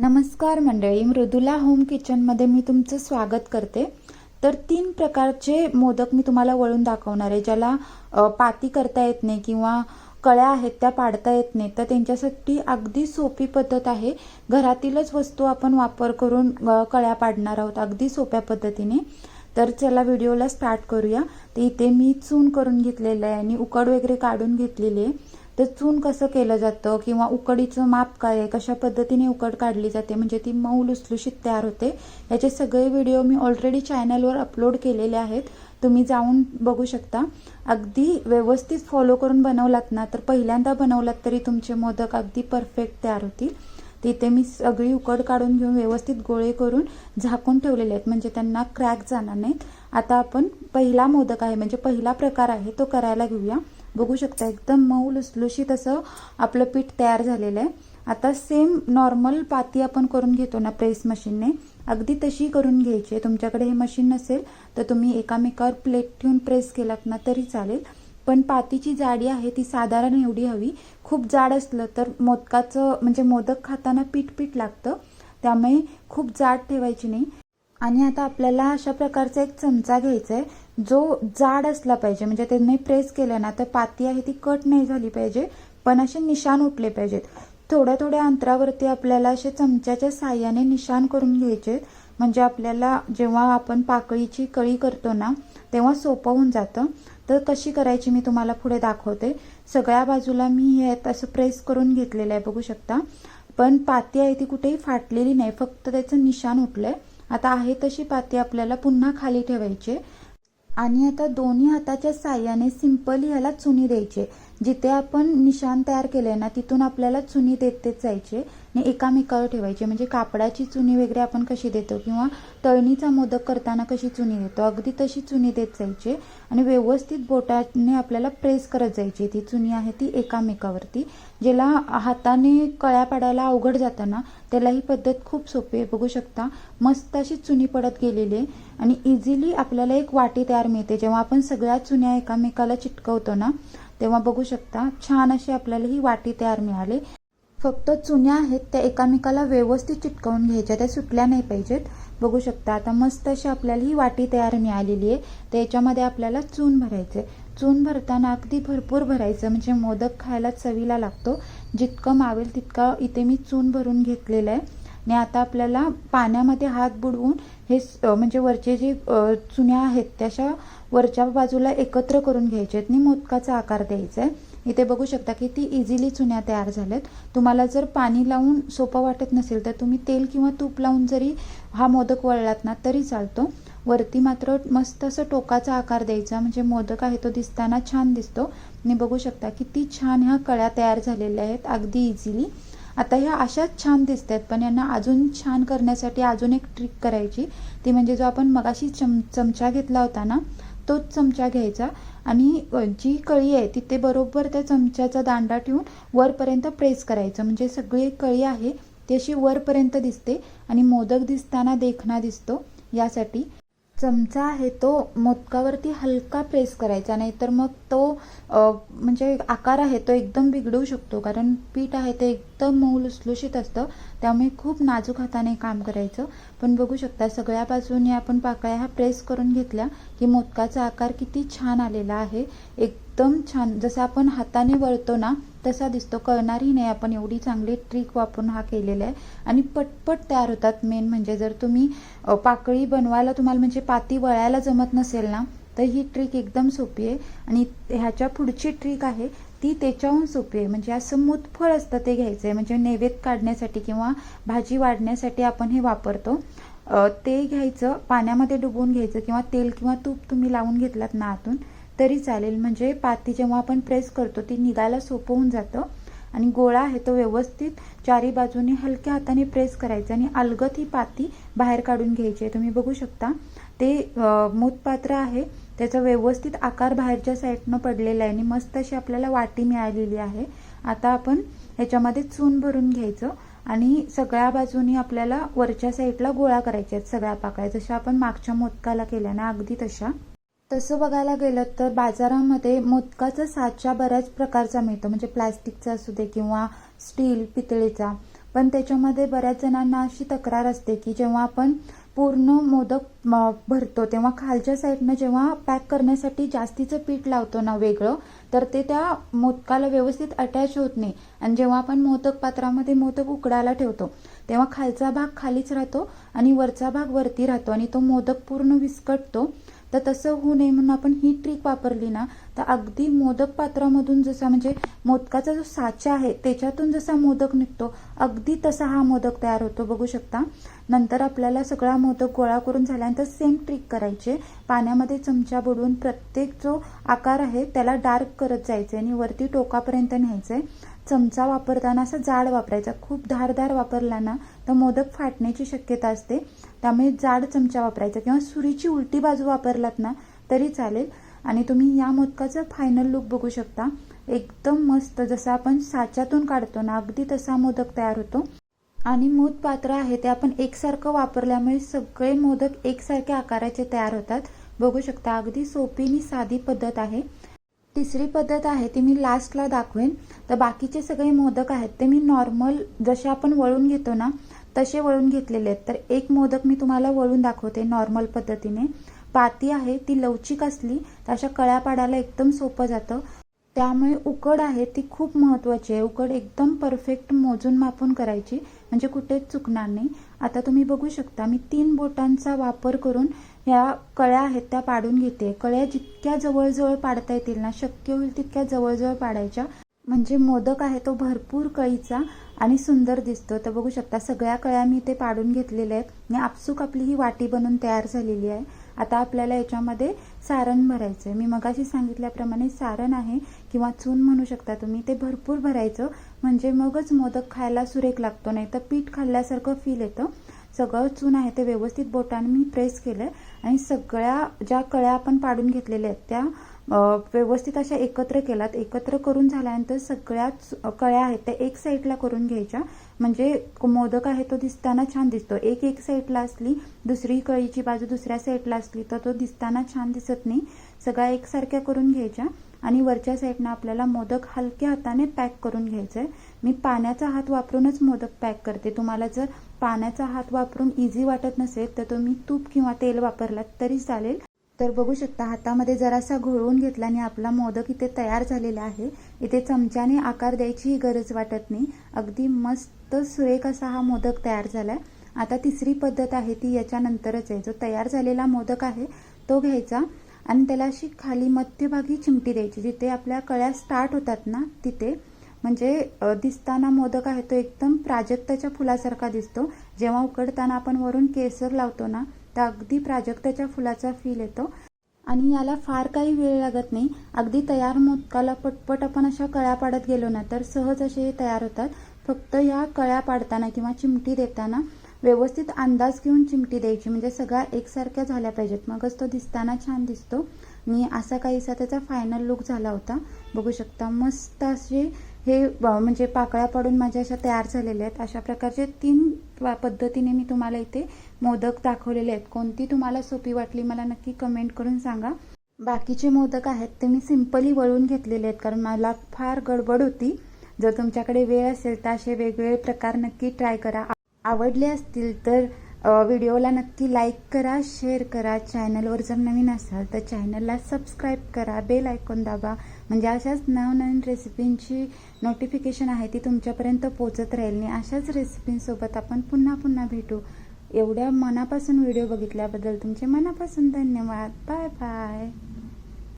नमस्कार मंडळी, मृदुला होम किचनमध्ये मी तुमचं स्वागत करते। तर 3 प्रकारचे मोदक मी तुम्हाला वळून दाखवणार आहे, ज्याला पाती करता येत नाही किंवा कळ्या आहेत त्या पाडता येत नाही, तर त्यांच्यासाठी अगदी सोपी पद्धत आहे। घरातीलच वस्तू आपण वापर करून कळ्या पाडणार आहोत अगदी सोप्या पद्धतीने। तर चला व्हिडिओला स्टार्ट करूया। तर इथे मी चून करून घेतलेलं आहे आणि उकड वगैरे काढून घेतलेली आहे। तर चून कसं केलं जातं किंवा उकडीचं माप काय आहे, कशा पद्धतीने उकड काढली जाते म्हणजे ती मऊ लुसलुशीत तयार होते, याचे सगळे व्हिडिओ मी ऑलरेडी चॅनलवर अपलोड केलेले आहेत, तुम्ही जाऊन बघू शकता। अगदी व्यवस्थित फॉलो करून बनवलात ना, तर पहिल्यांदा बनवलात तरी तुमचे मोदक अगदी परफेक्ट तयार होतील। तिथे मी सगळी उकड काढून घेऊन व्यवस्थित गोळे करून झाकून ठेवलेले आहेत, म्हणजे त्यांना क्रॅक जाणार नाहीत। आता आपण पहिला मोदक आहे म्हणजे पहिला प्रकार आहे तो करायला घेऊया। बघू शकता एकदम मऊ लुसलुशीत असं आपलं पीठ तयार झालेलं आहे। आता सेम नॉर्मल पाती आपण करून घेतो ना प्रेस मशीनने, अगदी तशी करून घ्यायची आहे। तुमच्याकडे हे मशीन नसेल तर तुम्ही एकामेकावर प्लेट ठेवून प्रेस केलात ना तरी चालेल, पण पातीची जाडी आहे ती साधारण एवढी हवी। खूप जाड असलं तर मोदकाचं म्हणजे मोदक खाताना पीठ पीठ लागतं, त्यामुळे खूप जाड ठेवायची नाही। आणि आता आपल्याला अशा प्रकारचा एक चमचा घ्यायचा आहे, जो जाड असला पाहिजे, म्हणजे त्यांनी प्रेस केलं ना तर पाती आहे ती कट नाही झाली पाहिजे, पण असे निशाण उठले पाहिजेत। थोड्या थोड्या अंतरावरती आपल्याला असे चमच्याच्या साहाय्याने निशाण करून घ्यायचे, म्हणजे आपल्याला जेव्हा आपण पाकळीची कळी करतो ना तेव्हा सोपं होऊन जातं। तर कशी करायची मी तुम्हाला पुढे दाखवते। सगळ्या बाजूला मी हे असं प्रेस करून घेतलेलं आहे, बघू शकता, पण पाती आहे ती कुठेही फाटलेली नाही, फक्त त्याचं निशाण उठलंय। आता आहे तशी पाती आपल्याला पुन्हा खाली ठेवायची आणि आता दोन्ही हाताच्या साहाय्याने सिंपली ह्याला चुनी द्यायची। जिथे आपण निशाण तयार केले ना तिथून आपल्याला चुनी देत जायची आणि एकामेकावर ठेवायची, म्हणजे कापडाची चुनी वगैरे आपण कशी देतो किंवा तळणीचा मोदक करताना कशी चुनी देतो अगदी तशी चुनी देत जायची आणि व्यवस्थित बोटाने आपल्याला प्रेस करत जायची। ती चुनी आहे ती एकामेकावरती, ज्याला हाताने कळ्या पाडायला अवघड जातं ना त्याला ही पद्धत खूप सोपी आहे। बघू शकता मस्त अशी चुनी पडत गेलेली आहे आणि इझिली आपल्याला एक वाटी तयार मिळते। जेव्हा आपण सगळ्या चुन्या एकामेकाला चिटकवतो ना तेव्हा बघू शकता छान अशी आपल्याला ही वाटी तयार मिळाली। फक्त चुन्या आहेत त्या एकामेकाला व्यवस्थित चिटकवून घ्यायच्या, त्या सुटल्या नाही पाहिजेत। बघू शकता आता मस्त अशी आपल्याला ही वाटी तयार मिळालेली आहे। त्याच्यामध्ये आपल्याला चून भरायचे। चून भरताना अगदी भरपूर भरायचं, म्हणजे मोदक खायला चवीला लागतो। जितकं मावेल तितका इथे मी चून भरून घेतलेलं आहे आणि आता आपल्याला पाण्यामध्ये हात बुडवून हे म्हणजे वरचे जे चुन्या आहेत त्याच्या वरच्या बाजूला एकत्र करून घ्यायचे आणि मोदकाचा आकार द्यायचा आहे। इथे बघू शकता की ती इझिली चुन्या तयार झाल्यात। तुम्हाला जर पाणी लावून सोपं वाटत नसेल तर तुम्ही तेल किंवा तूप लावून जरी हा मोदक वळलात ना तरी चालतो। वरती मात्र मस्त असं टोकाचा आकार द्यायचा, म्हणजे मोदक आहे तो दिसताना छान दिसतो। आणि बघू शकता किती छान ह्या कळ्या तयार झालेल्या आहेत अगदी इझिली। आता ह्या अशाच छान दिसतात, पण यांना अजून छान करण्यासाठी अजून एक ट्रिक करायची, ती म्हणजे जो आपण मगाशी चमचा घेतला होता ना तोच चमचा घ्यायचा आणि जी कळी आहे तिथे बरोबर त्या चमच्याचा दांडा ठेवून वरपर्यंत प्रेस करायचं, म्हणजे सगळी कळी आहे ती अशी वरपर्यंत दिसते आणि मोदक दिसताना देखणा दिसतो। यासाठी चमचा आहे तो मोदकावरती हलका प्रेस करायचा, नाहीतर मग तो म्हणजे आकार आहे तो एकदम बिघडू शकतो, कारण पीठ आहे ते एकदम मऊ लुसलुशीत असतं, त्यामुळे खूप नाजूक हाताने काम करायचं। पण बघू शकता सगळ्या बाजूने आपण पाकळ्या ह्या प्रेस करून घेतल्या की मोदकाचा आकार किती छान आलेला आहे, एकदम छान, जसं आपण हाताने वळतो ना तसा दिसतो, कळणारही नाही। आपण एवढी चांगली ट्रिक वापरून हा केलेला आहे आणि पटपट तयार होतात। मेन म्हणजे जर तुम्ही पाकळी बनवायला तुम्हाला म्हणजे पाती वळायला जमत नसेल ना तर ही ट्रिक एकदम सोपी आहे। आणि ह्याच्या पुढची ट्रिक आहे ती त्याच्याहून सोपी आहे, म्हणजे असं मूतफळ असतं ते घ्यायचं आहे, म्हणजे नैवेद्य काढण्यासाठी किंवा भाजी वाढण्यासाठी आपण हे वापरतो। ते घ्यायचं, पाण्यामध्ये डुबवून घ्यायचं किंवा तेल किंवा तूप तुम्ही लावून घेतलात ना आतून तरी चालेल, म्हणजे पाती जेव्हा आपण प्रेस करतो ती निघायला सोपं होऊन जातं। आणि गोळा आहे तो व्यवस्थित चारी बाजूने हलक्या हाताने प्रेस करायचा आणि अलगद ही पाती बाहेर काढून घ्यायची आहे। तुम्ही बघू शकता ते मूतपात्र आहे त्याचा व्यवस्थित आकार बाहेरच्या साईडनं पडलेला आहे आणि मस्त अशी आपल्याला वाटी मिळालेली आहे। आता आपण ह्याच्यामध्ये चून भरून घ्यायचं आणि सगळ्या बाजूनी आपल्याला वरच्या साईडला गोळा करायचे आहेत सगळ्या पाकळ्या, जशा आपण मागच्या मोदकाला केल्या ना अगदी तशा। तसं बघायला गेलं तर बाजारामध्ये मोदकाचा साचा बऱ्याच प्रकारचा मिळतो, म्हणजे प्लास्टिकचा असू दे किंवा स्टील पितळेचा, पण त्याच्यामध्ये बऱ्याच जणांना अशी तक्रार असते की जेव्हा आपण पूर्ण मोदक भरतो तेव्हा खालच्या साईडनं जेव्हा पॅक करण्यासाठी जास्तीचं पीठ लावतो ना वेगळं, तर ते त्या मोदकाला व्यवस्थित अटॅच होत नाही. आणि जेव्हा आपण मोदक पात्रामध्ये मोदक उकडायला ठेवतो तेव्हा खालचा भाग खालीच राहतो आणि वरचा भाग वरती राहतो आणि तो मोदक पूर्ण विस्कटतो. तर तसं होऊ नये म्हणून आपण ही ट्रिक वापरली ना, तर अगदी मोदक पात्रामधून जसा म्हणजे मोदकाचा जो साचा आहे त्याच्यातून जसा मोदक निघतो अगदी तसा हा मोदक तयार होतो. बघू शकता. नंतर आपल्याला सगळा मोदक गोळा करून झाल्यानंतर सेम ट्रिक करायचे. पाण्यामध्ये चमचा बुडवून प्रत्येक जो आकार आहे त्याला डार्क करत जायचे आणि वरती टोकापर्यंत न्यायचे. चमचा वापरताना असा जाड वापरायचा. खूप धारदार वापरला ना तर मोदक फाटण्याची शक्यता असते. त्यामुळे जाड चमचा वापरायचा किंवा सुरीची उलटी बाजू वापरलात ना तरी चालेल. आणि तुम्ही या मोदकाचा फायनल लुक बघू शकता. एकदम मस्त, जसं आपण साच्यातून काढतो ना अगदी तसा मोदक तयार होतो. आणि मोद पात्र आहे ते आपण एकसारखं वापरल्यामुळे सगळे मोदक एकसारख्या आकाराचे तयार होतात. बघू शकता. अगदी सोपी आणि साधी पद्धत आहे. तिसरी पद्धत आहे ती मी लास्टला दाखवेन. तर बाकीचे सगळे मोदक आहेत ते मी नॉर्मल जसे आपण वळून घेतो ना तसे वळून घेतलेले आहेत. तर एक मोदक मी तुम्हाला वळून दाखवते नॉर्मल पद्धतीने. पाती आहे ती लवचिक असली तर अशा कळ्या पाडायला एकदम सोपं जातं. त्यामुळे उकड आहे ती खूप महत्त्वाची आहे. उकड एकदम परफेक्ट मोजून मापून करायची म्हणजे कुठेच चुकणार नाही. आता तुम्ही बघू शकता मी 3 बोटांचा वापर करून ह्या कळ्या आहेत त्या पाडून घेते. कळ्या जितक्या जवळजवळ पाडता येतील ना शक्य होईल तितक्या जवळजवळ पाडायच्या म्हणजे मोदक आहे तो भरपूर कळीचा आणि सुंदर दिसतो. तर बघू शकता सगळ्या कळ्या मी ते पाडून घेतलेल्या आहेत आणि आपसूक आपली ही वाटी बनून तयार झालेली आहे. आता आपल्याला याच्यामध्ये सारण भरायचं आहे. मी मगाशी सांगितल्याप्रमाणे सारण आहे किंवा चून म्हणू शकता तुम्ही, ते भरपूर भरायचं म्हणजे मगच मोदक खायला सुरेख लागतो. नाही तर पीठ खाल्ल्यासारखं फील येतं. सगळं चून आहे ते व्यवस्थित बोटाने मी प्रेस केलं आणि सगळ्या ज्या कळ्या आपण पाडून घेतलेल्या आहेत त्या व्यवस्थित अशा एकत्र केलात. एकत्र करून झाल्यानंतर सगळ्याच कळ्या आहेत त्या एक साईडला करून घ्यायच्या म्हणजे मोदक आहे तो दिसताना छान दिसतो. एक साईडला असली दुसरी कळीची बाजू दुसऱ्या साईडला असली तर तो दिसताना छान दिसत नाही. सगळ्या एकसारख्या करून घ्यायच्या आणि वरच्या साईडनं आपल्याला मोदक हलक्या हाताने पॅक करून घ्यायचं आहे. मी पाण्याचा हात वापरूनच मोदक पॅक करते. तुम्हाला जर पाण्याचा हात वापरून इझी वाटत नसेल तर तुम्ही तूप किंवा तेल वापरलात तरी चालेल. तर बघू शकता हातामध्ये जरासा घोळवून घेतला आणि आपला मोदक इथे तयार झालेला आहे. इथे चमच्याने आकार द्यायची गरज वाटत नाही. अगदी मस्त सुरेख असा हा मोदक तयार झालाय. आता तिसरी पद्धत आहे ती याच्यानंतरच आहे. जो तयार झालेला मोदक आहे तो घ्यायचा आणि त्याला अशी खाली मध्यभागी चिमटी द्यायची जिथे आपल्या कळ्या स्टार्ट होतात ना तिथे. म्हणजे दिसताना मोदक आहे तो एकदम प्राजक्ताच्या फुलासारखा दिसतो. जेव्हा उकडताना आपण वरून केसर लावतो ना तर अगदी प्राजक्ताच्या फुलाचा फील येतो. आणि याला फार काही वेळ लागत नाही. अगदी तयार मोदकाला पटपट आपण अशा कळ्या पाडत गेलो ना तर सहज असे तयार होतात. फक्त ह्या कळ्या पाडताना किंवा चिमटी देताना व्यवस्थित अंदाज घेऊन चिमटी द्यायची म्हणजे सगळ्या एकसारख्या झाल्या पाहिजेत मगच तो दिसताना छान दिसतो. आणि असा काहीसा त्याचा फायनल लुक झाला होता. बघू शकता मस्त असे हे म्हणजे पाकळ्या पाडून माझ्या अशा तयार झालेल्या आहेत. अशा प्रकारचे 3 पद्धतीने मी तुम्हाला इथे मोदक दाखवलेले आहेत. कोणती तुम्हाला सोपी वाटली मला नक्की कमेंट करून सांगा. बाकीचे मोदक आहेत ते मी सिंपली वळून घेतलेले आहेत कारण मला फार गडबड होती. जर तुमच्याकडे वेळ असेल तर असे वेगवेगळे प्रकार नक्की ट्राय करा. आवडले असतील तर व्हिडिओला नक्की लाईक करा, शेअर करा. चॅनलवर जर नवीन असाल तर चॅनलला सबस्क्राईब करा, बेल आयकॉन दाबा म्हणजे अशाच नवनवीन रेसिपींची नोटिफिकेशन आहे ती तुमच्यापर्यंत पोहोचत राहील. आणि अशाच रेसिपींसोबत आपण पुन्हा पुन्हा भेटू. एवढ्या मनापासून व्हिडिओ बघितल्याबद्दल तुमचे मनापासून धन्यवाद. Bye bye.